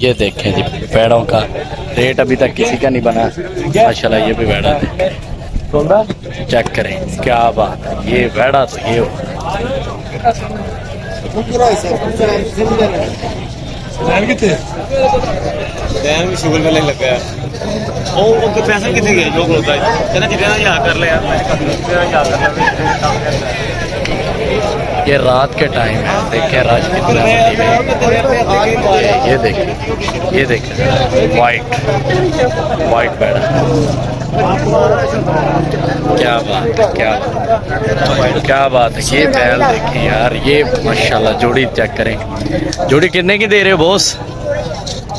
ये देखें जी भेड़ों का रेट अभी तक किसी का नहीं बना माशाल्लाह। ये भी भेड़ा देखें, चेक करें क्या बात है। ये भेड़ा तो ये शुगर में लगा पैसा कितने गए जो होता है जितना याद कर ले यार। ये रात के टाइम है, देखें रश कितना है। ये देखें, ये देखें वाइट बैड़ा, क्या बात है, क्या बात है। ये बैल देखें यार, ये माशाल्लाह जोड़ी चेक करें। जोड़ी कितने की दे रहे हो बॉस?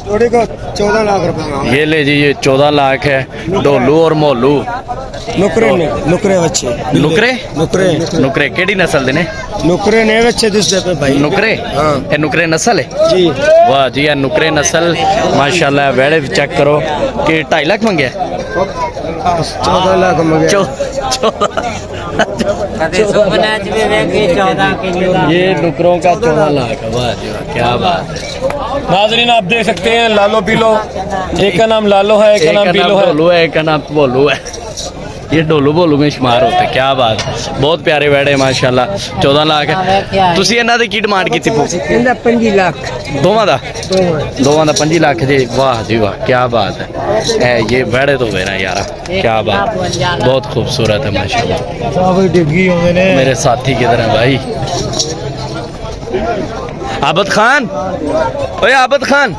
जोड़ी को 14 लाख रुपए। ये ले जी, ये 14 लाख है। डोलू और मोलू नुकरे बच्चे नुकरे केड़ी नस्ल दे ने? नुकरे ने बच्चे दिसदे पे भाई। नुकरे हाँ। ये नुकरे नस्ल है जी। वाह जी, ये नुकरे नस्ल माशाल्लाह। वेड़े चेक करो कि 2.5 लाख मंगे 14 लाख मंगे। ये नुकरों का 14 लाख। वाह जी वाह, क्या बात है। नाज़रीन आप देख सकते हैं लालो पीलो, एक का नाम लालो है, एक का नाम पीलो है, डोलू है, एक का नाम बोलू है। ये डोलू बोलू में शुमार होते, क्या बात है। बहुत प्यारे बैठे माशाल्लाह। 14 लाख है। तुसी इन्हां दी की डिमांड कीती? 25 लाख दोवां दा 25 लाख जी। वाह जी वाह, क्या बात है। ये बैठे तो मेरा यार, क्या बात, बहुत खूबसूरत है माशाल्लाह। मेरे साथी किधर है भाई? आबद खान, ओए आबद खान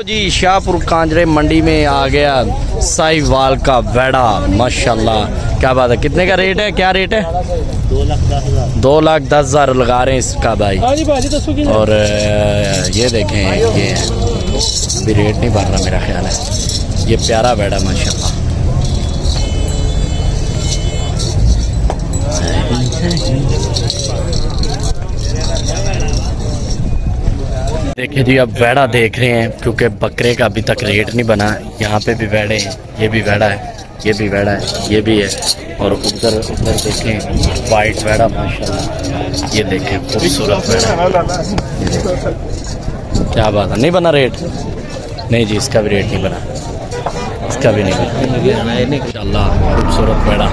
जी। शाहपुर कांजरे मंडी में आ गया साहिवाल का वेड़ा माशाल्लाह, क्या बात है। कितने का रेट है, क्या रेट है? 2,10,000 लगा रहे हैं इसका भाई। और ये देखें, ये अभी रेट नहीं बढ़ रहा मेरा ख्याल है। ये प्यारा वेड़ा माशाल्लाह। देखिए जी, अब वेड़ा देख रहे हैं क्योंकि बकरे का अभी तक रेट नहीं बना। यहाँ पे भी वेड़े हैं, ये भी वेड़ा है, ये भी वेड़ा है, ये भी है। और उधर देखें वाइट वेड़ा माशाल्लाह। ये देखें खूबसूरत वेड़ा, क्या बात है। नहीं बना रेट? नहीं जी, इसका भी रेट नहीं बना, इसका भी नहीं बना माशाल्लाह। खूबसूरत वेड़ा।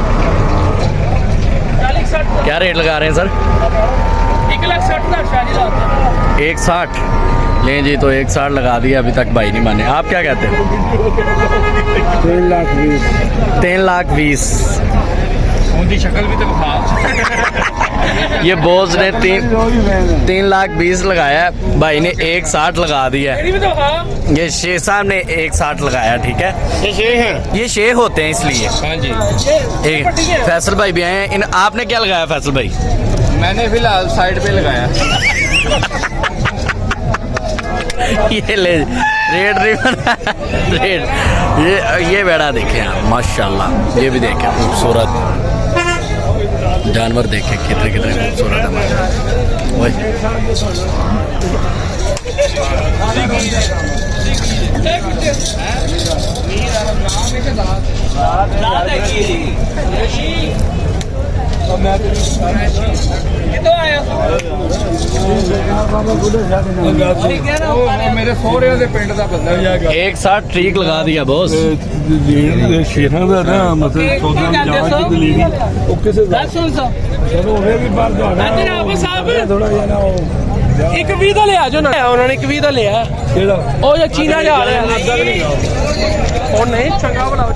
क्या रेट लगा रहे हैं सर? 1,60,000 लें जी, तो 1,60,000 लगा दिया, अभी तक भाई नहीं माने। आप क्या कहते हैं? 3,20,000 शक्ल भी तो ये बोझ ने 3,20,000 लगाया, भाई ने 1,60,000 लगा दिया। ये शेख साहब ने 1,60,000 लगाया, ठीक है। ये शेख हैं, ये शेख होते हैं इसलिए। हाँ जी। एक फैसल भाई भी आए हैं। इन आपने क्या लगाया फैसल भाई? मैंने फिलहाल साइड पे लगाया। ये ले रेट नहीं बना रेट। ये बेड़ा देखें आप माशाल्लाह। ये भी देखें खूबसूरत जानवर, देखें कितने खूबसूरत है मेरे सोहरे दे पिंड दा बंदा भी आ गया। 1,60,000 ठीक लगा दिया बॉस। शेखा दा ना मतलब 14 जान की दलीली ओ किसे दा चलो होवे भी बार दो ना थोड़ा या ना एक 20 ਦਾ ਲਿਆ ਜੋ ਨਾ ਉਹਨਾਂ ਨੇ ਇੱਕ 20 ਦਾ ਲਿਆ ਕਿਹੜਾ ਉਹ ਜਾਂ ਚੀਨਾ ਜਾ ਰਿਹਾ ਉਹ ਨਹੀਂ ਚੰਗਾ ਬਣਾਓ